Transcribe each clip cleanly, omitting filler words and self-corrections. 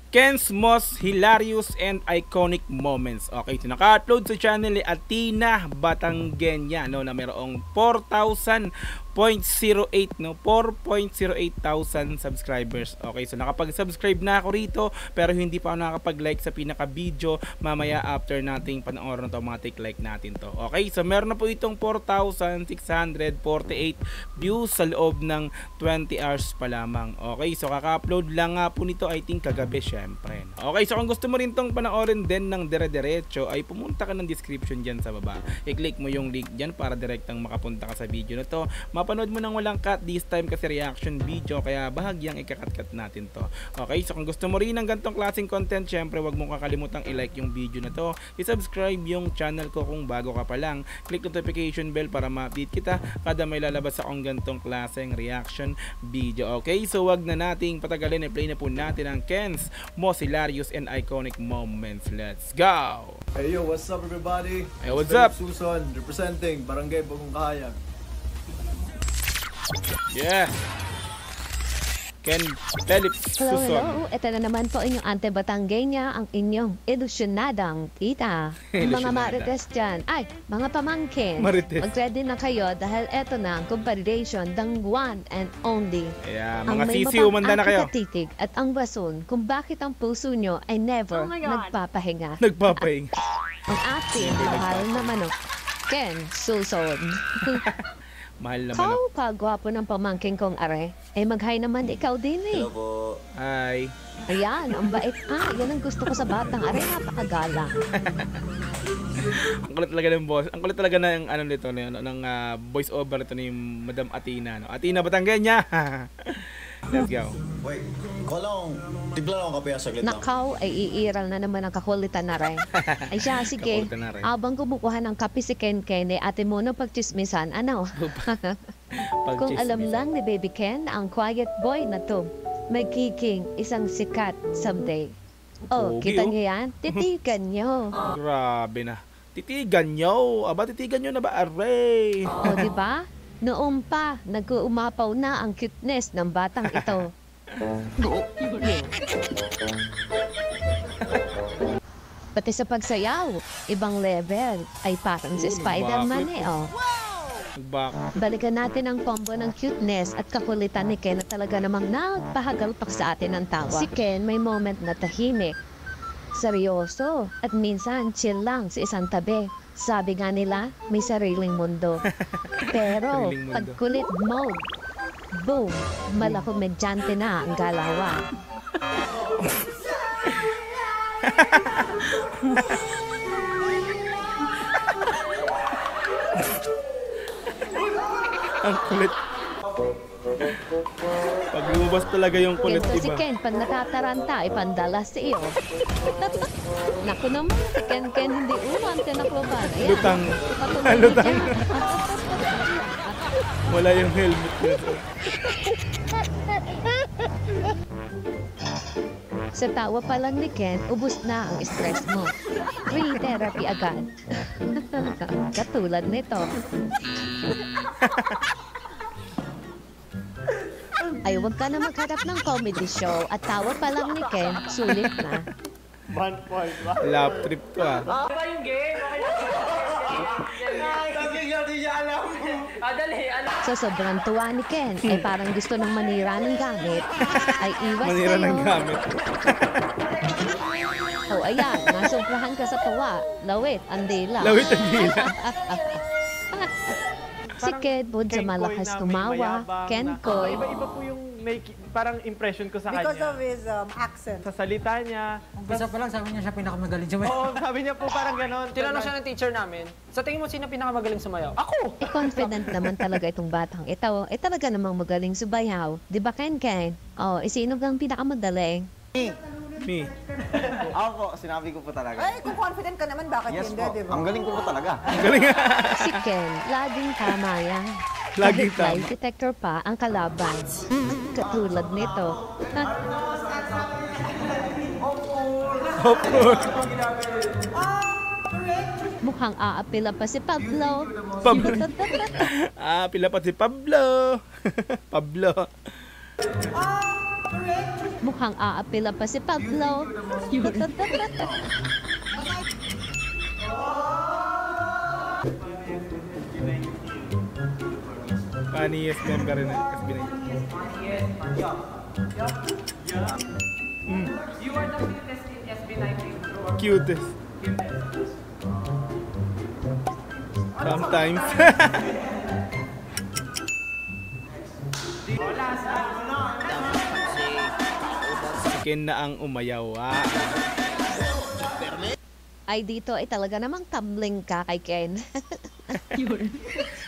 Ken's most hilarious and iconic moments. Okay, so naka-upload sa channel ni Athena Batangueña, no, na mayroong 4,000.08, no, 4.08,000 subscribers. Okay, so nakapag-subscribe na ako rito, pero hindi pa ako nakapag-like sa pinaka-video. Mamaya after nating panoorin to, like natin to. Okay, so meron na po itong 4,648 views sa loob ng 20 hours pa lamang. Okay, so kaka-upload lang nga po nito, I think kagabi syempre. Okay, so kung gusto mo rin tong panoorin din ng dire-diretso, ay pumunta ka ng description dyan sa baba. I-click mo yung link dyan para direktang makapunta ka sa video na to. Mapanood mo nang walang cut this time kasi reaction video, kaya bahagyang ikakat-cut natin to. Okay, so kung gusto mo rin ng gantong klaseng content, syempre wag mong kakalimutang i-like yung video na to, i-subscribe yung channel ko kung bago ka pa lang, click notification bell para ma-update kita kada may lalabas akong gantong klaseng reaction video. Okay, so wag na nating patagalin, i-play na po natin ang Ken's most hilarious and iconic moments. Let's go! Hey yo, what's up everybody? Hey, what's up? Susan, representing Barangay Bagong Kahayag. Yeah! Ken Philip Hello, Suson. hello. Ito na naman po inyong Ante Batangueña, ang inyong ilusyonadang tita. Mga Ilusyonada. marites dyan. Ay, mga pamangkin. Marites. Mag-ready na kayo dahil eto na ang comparison ng one and only. Yeah, Ang mga may sisi, umanda na kayo. titig at ang rason kung bakit ang puso nyo ay never nagpapahinga. Nagpapahinga. Ang ating mahal na manok, Ken Suson. Mahal na Kau manok. kagwapo ng pamangkin kong are. Eh mag-hi naman ikaw din eh. Hello po. Hi. Ayan, ang bait. Yan ang gusto ko sa batang are. Napakagala. Ang kulit talaga ng boss. Ang kulit talaga ng ano nito, ng voice over nito ni Madam Athena, no. Athena Batangueña. Let's go. Wait, tigla lang kape saglit lang. Nakaw ay iiral na naman ang kakulitan na rin. Ay siya, sige. Kakulitan na rin. Abang kumukuha ng kape si Ken Ken, ate mo no pagchismisan. Ano? Kung alam lang ni Baby Ken, ang quiet boy na to, magiging isang sikat someday. Oh, Pogi, kita oh. niyo yan? Titigan niyo. Grabe na. Titigan nyo. Aba, titigan nyo na ba? Aray. O, di ba? Noong pa, nag-uumapaw na ang cuteness ng batang ito. Pati sa pagsayaw, ibang level. Ay parang si Spider-Man eh, oh. Nagbaka. Balikan natin ang combo ng cuteness at kakulitan ni Ken na talaga namang nagpahagalpak sa atin ng tawa. Si Ken may moment na tahimik, seryoso, at minsan chill lang sa isang tabi. Sabi nga nila, may sariling mundo. Pero, Sariling mundo. pag kulit mode, boom, malakomedyante na ang galawan. Ang kulit. Pag lumabas talaga yung kulit, Kento si iba. Ken, pag natataranta, ipandala sa iyo. Naku naman, si Ken hindi uwan, tinakloban. Ayan, Lutang. patuloy Lutang. dyan. Wala yung helmet nito. Sa tawa pa lang ni Ken, ubus na ang stress mo. Free therapy agad. Katulad nito. Ay, huwag ka na maghanap ng comedy show at tawa pa lang ni Ken, sulit na. Love trip to ah. Diba yung game? Sa sobrang tuwa ni Ken, ay parang gusto ng manira ng gamit, ay iwas Manira kayo. ng gamit. O ayan, nasobrahan ka sa tuwa. Lawit, andila. Lawit ang dila. Si Ken Bud sa malakas tumawa, Ken ko. Iba-iba po yung parang impression ko sa Because kanya. of his accent. Sa salita niya. Umpisa pa lang, sabi niya siya pinakamagaling sumayaw. Oo, sabi niya po parang ganon. Tinanong siya ng teacher namin, sa tingin mo sino pinakamagaling sumayaw? Ako! Eh, confident naman talaga itong batang ito. Eh, talaga namang magaling subayaw. Di ba, Ken Ken? Oh, sino kang pinakamagaling? Me. Ako po, sinabi ko po talaga. Ay, kung confident ka naman, bakit Yes hindi, po, di ba? ang galing ko po talaga. Ang galing. Si Ken, laging tama yan. Laging Kahit lie tama. detector pa ang kalaban. Katulad nito. Mukhang aapila pa si Pablo. Pablo. Pila pa si Pablo. Pablo. Mukhang aapila pa si Pablo. Funniest member rin ng SB19. You are the cutest in SB19 group. Cutest. Sometimes. Si Ken na ang umayaw. Ay, dito ay talaga namang tumbling ka kay Ken. Yun.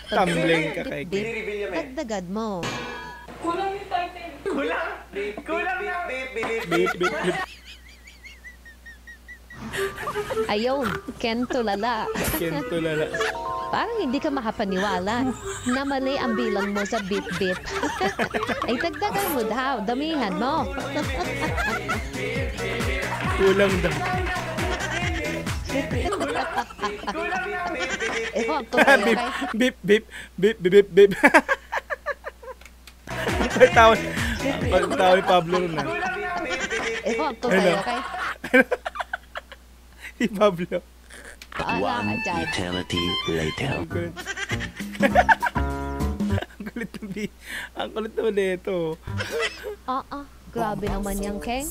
Tumbling ka kay Ken. Dagdagad mo. Kulang yung title. Kulang? Kulang na. Beep, beep, beep. Ayun, Ken tulala. Ken tulala. Parang hindi ka makapaniwala na mali ang bilang mo sa beep-beep. Ay, dagdagan mo daw. Damihan mo. Kulang daw. Ewan ko sa'yo, Beep, kay. beep, beep, beep, beep, beep, beep. Ang tawa ni Pablo rin na. Ewan ko sa'yo, kay. Si Pablo. Paala ka dyan. Eternity later. Ang kulit. Ang kulit na ang kulit naman nito. Grabe naman yung Ken.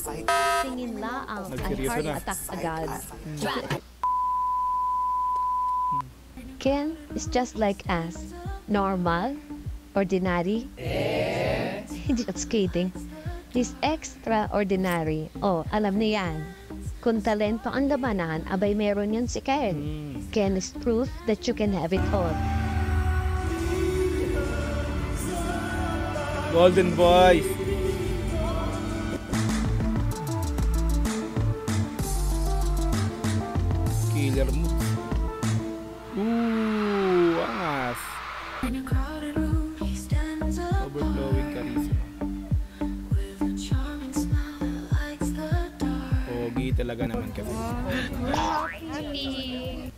Tingin laang ay Nagseryoso heart na. attack agad. Ken is just like us. Normal, ordinary. Just kidding. He's extraordinary. Oh, alam niya yan. Kung talento ang labanan, abay meron yan si Ken. Ken is proof that you can have it all. Golden Boys. Killer moves. Angas. Overflowing charisma. Pogi talaga naman kasi.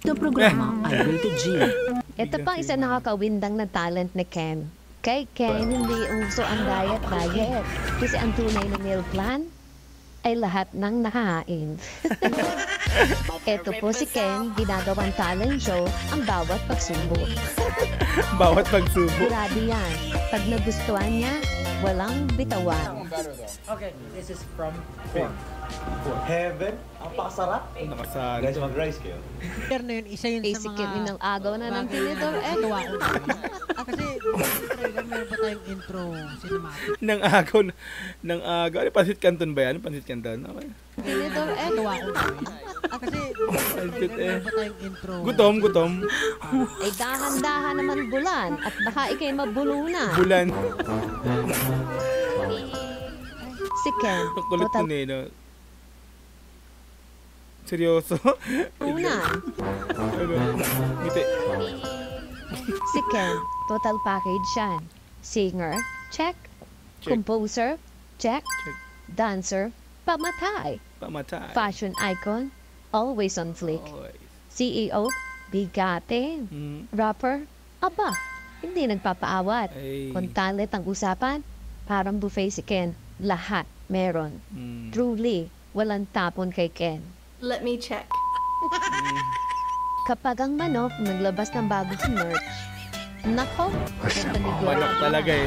The programa Idol to G. Ito pang isa nakakawindang na talent ni Ken. Kay Ken, hindi uso ang diet. Kasi ang tunay na meal plan ay lahat ng nakahain. Ito po si Ken, ginagawang talent show ang bawat pagsubok. Bawat pagsubok. Grabe yan. Pag nagustuhan niya, walang bitawan. Okay, this is from 4. Heaven? Ang pakasarap. Nakasali. Guys, mag-rice kayo. Pero na yun, isa yun sa Isikin mga... ng agaw na ng tinidor. Tuwa ko na yun. Kasi sa trailer, meron pa tayong intro cinematic. Nang agaw. Ano, Pansit Canton ba yan? Pansit Canton? Okay. Tinidor Tuwa ko na yun. Kasi sa trailer, meron pa tayong intro. Gutom. ay dahan-dahan naman bulan at baka ikay mabulunan. Bulan. Si Ken, Ang kulit total nun eh, no? Seryoso? bulan. Ano? Ngiti. Si Ken, total package yan. Singer, check. Composer, check. Check. Dancer, pamatay. Pamatay. Fashion icon, always on flick. Always. CEO, bigate. Rapper, aba, hindi nagpapaawat. Ay. Kung talent ang usapan, parang buffet si Ken. Lahat meron. Truly, walang tapon kay Ken. Let me check. Kapag ang manok naglabas ng bagong merch, nako, Manok talaga eh.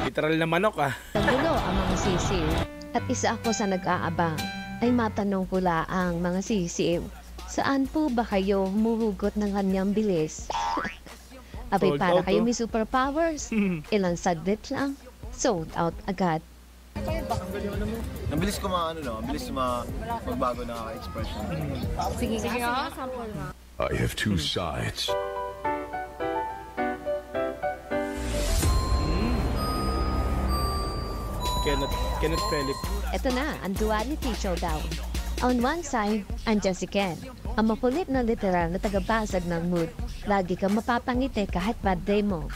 Literal na manok ah. Nagulo ang mga sisiw. At isa ako sa nag-aabang ay matanong ko ang mga sisiw. Saan po ba kayo humuhugot ng kanyang bilis? Abay, Sold para out, kayo oh. may superpowers. Ilang saglit lang, sold out agad. Ang bilis ko ang bilis magbago na expression. Sige nga. I have two sides. Kenneth Philip. Ito na, ang duality showdown. On one side, andyan si Ken, ang makulit na literal na tagabasag ng mood. Lagi kang mapapangiti kahit bad day mo.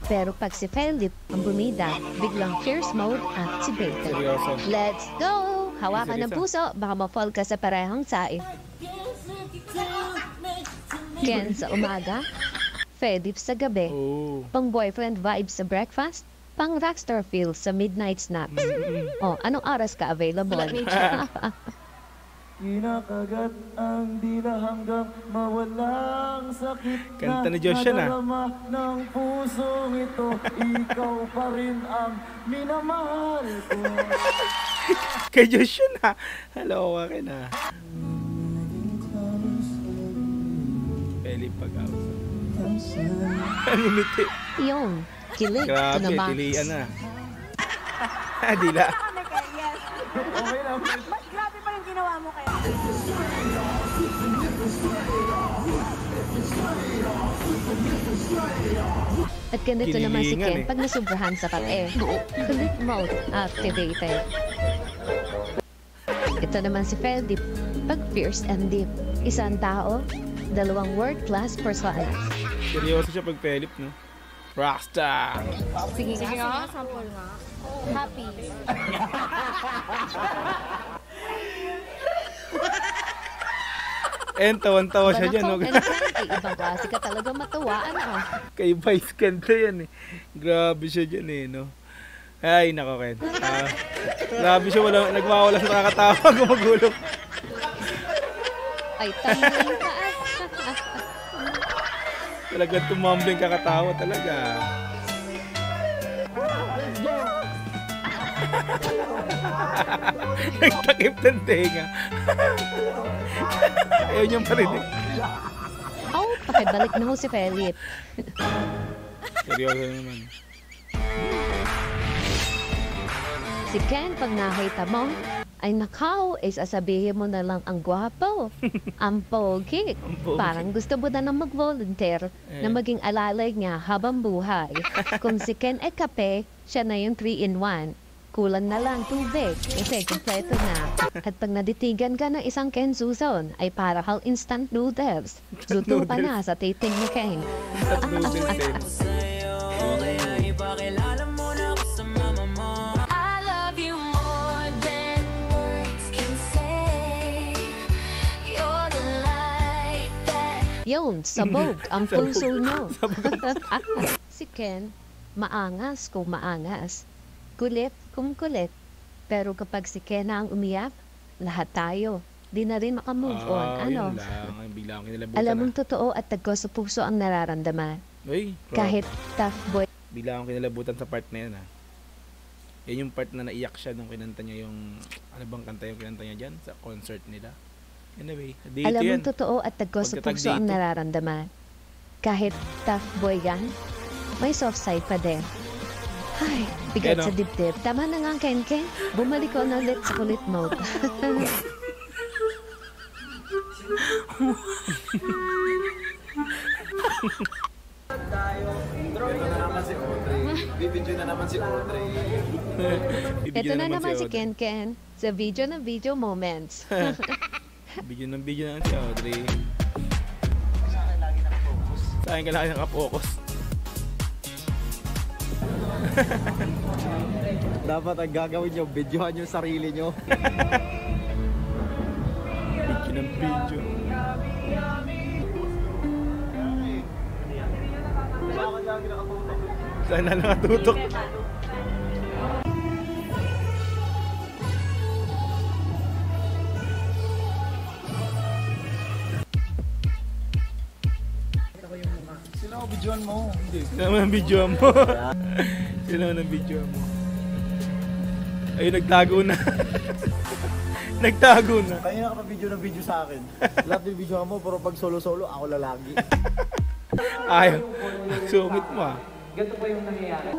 Pero pag si Philip ang bumida, biglang fierce mode activated. Seryoso. Let's go! Hawakan ng puso, baka ma-fall ka sa parehong saing. Ken sa umaga, Philip sa gabi. Oh. Pang boyfriend vibes sa breakfast, Pang rockstar feel sa midnight snap. Oh, anong oras ka available? Kinakagat ang dila hanggang mawalang sakit. Kanta ni Josh yan, ah. nadarama ng pusong ito. Ikaw pa rin ang minamahal ko. Kay Josh yun ha. Hello, akin ha. Peli pag-awsa. Ang umiti. Yung, kilig to Grabe, the max. tilian na. Dila. Okay lang. Mas grabe pa yung ginawa mo kaya. At ganito naman si Kinilingan Ken eh. pag nasubrahan sa kape. Kulit mode activated. Ito naman si Feldip pag fierce and deep. Isang tao, dalawang world-class persona. Seryoso siya pag Philip, no? Rockstar. Sige nga, sample nga. Happy. And tawan-tawa siya dyan, no? Manakong and Ken ay ibang klase ka talaga matawaan ah. Kay Vice Kenta yan eh. Grabe siya dyan eh, no? Ay, nako Ken. Grabe siya, nagwawala sa nakakatawa, gumagulong. Ay, tumbling ka ah. Talagang tumambling kakatawa talaga. Nagtakip ng tenga. Ayaw niyang parinig. Oh, pakibalik na ho si Philip. Seryoso naman. Si Ken, pag nakita mo, ay nakaw, ay sasabihin mo na lang ang gwapo, ang pogi. pogi. Parang gusto mo na mag-volunteer na maging alalay niya habang buhay. Kung si Ken ay kape, siya na yung 3-in-1. Kulang na lang tubig kasi kompleto na. At pag naditigan ka ng isang Ken Susan, ay para kang instant noodles. Luto pa na sa titing ni Ken. At noodles din. Yun, sabog ang puso nyo. Si Ken, maangas kung maangas. Kulit kung kulit. Pero kapag si Ken na ang umiyak, lahat tayo. Di na rin makamove on. Ano? Yun lang. Bigla akong kinalabutan Alam na. mong totoo at tagko sa puso ang nararamdaman. Uy, Kahit tough boy. bigla akong kinalabutan sa part na yun ha. Yan yung part na naiyak siya nung kinanta niya yung, ano bang kanta yung kinanta niya dyan sa concert nila. Anyway, dito Alam yan. mong totoo at tagko sa Pagkatag puso ang dito. nararamdaman. Kahit tough boy yan, may soft side pa din. Ay, bigat Ano? sa dibdib. Tama na nga, Ken. Bumalik ko na ulit sa kulit mode. Ito na naman si Audrey. Bibidyo na naman si Audrey. Ito na naman si Ken sa video na video moments. Bigyan ng bigyan naman si Audrey. Sa akin ka lagi nakapokus. Dapat ang gagawin nyo, videohan yung sarili nyo. Bigyan ng video. Sana nakatutok. Sino ang videoan mo? Hindi. Sino naman ang video mo? Sino naman ang video mo? Ay, nagtago na. Nagtago na. Kaya ka pa video ng video sa akin. Lahat ng video mo, pero pag solo-solo, ako lalagi. Ayaw. Sungit mo ah. Ganito pa yung nangyayari.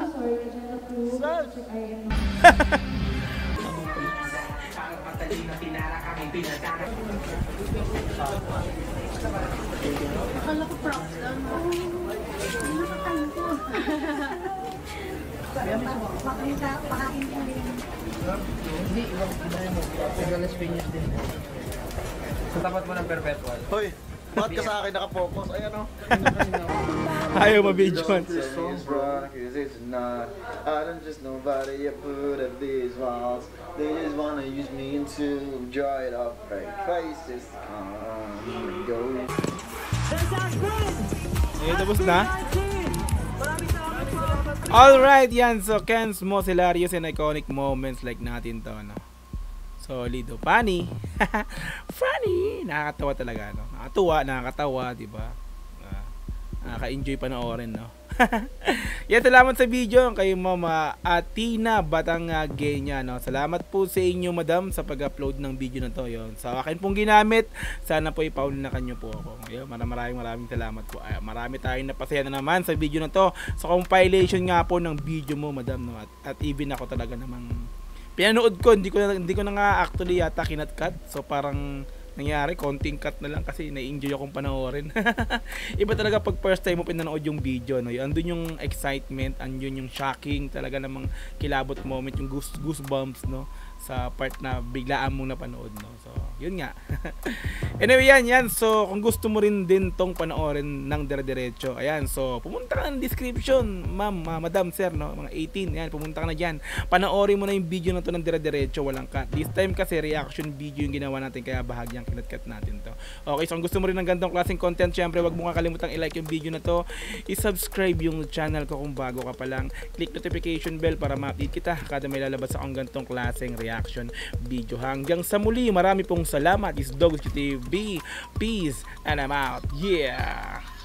Sa tapat mo ng perpetual. Hoy, bakit ka sa akin nakapokus? Ay ano? Ayaw mabidyoan. This song's wrong, 'cause it's not. I don't just nobody I put up these walls. They just wanna use me into dry it up right faces. Come and go. Eh, tapos na? Alright, yan. So, Ken's most hilarious and iconic moments like natin to, no? Solido. Funny. Funny. Nakakatawa talaga, no? Nakakatawa, diba? Nakaka-enjoy panoorin, no? Yan, salamat sa video kay Mama Tina Batanggenya, no? Salamat po sa inyo, madam, sa pag-upload ng video na to. Yun. Sa akin pong ginamit, sana po ipaulinakan nyo po ako. Yun, maraming salamat po. Marami tayong napasaya na naman sa video na to. Sa compilation nga po ng video mo, madam, no? At even ako talaga namang pinanood ko, hindi ko na nga actually yata kinat-cut. So parang nangyari, konting cut na lang kasi na-enjoy akong panoorin. Iba talaga pag first time mo pinanood yung video, no? Andun yung excitement, andun yung shocking, talaga namang kilabot moment, yung goosebumps, no? Sa part na biglaan mong napanood, no? So, yun nga. Anyway, yan. So, kung gusto mo rin din tong panoorin ng dire-diretso, ayan. So, pumunta ka ng description, ma'am, madam, sir, no? Mga 18, ayan, pumunta ka na dyan. Panoorin mo na yung video na to ng dire-diretso, walang cut. This time kasi reaction video yung ginawa natin, kaya bahagyang kinat-cut natin to. Okay, so kung gusto mo rin ng ganitong klaseng content, syempre, wag mo kakalimutan i-like yung video na to. I-subscribe yung channel ko kung bago ka pa lang. Click notification bell para ma-update kita kada may lalabas akong ganitong klaseng reaction video. Hanggang sa muli, marami pong salamat. Is Dogs TV. Peace and I'm out. Yeah.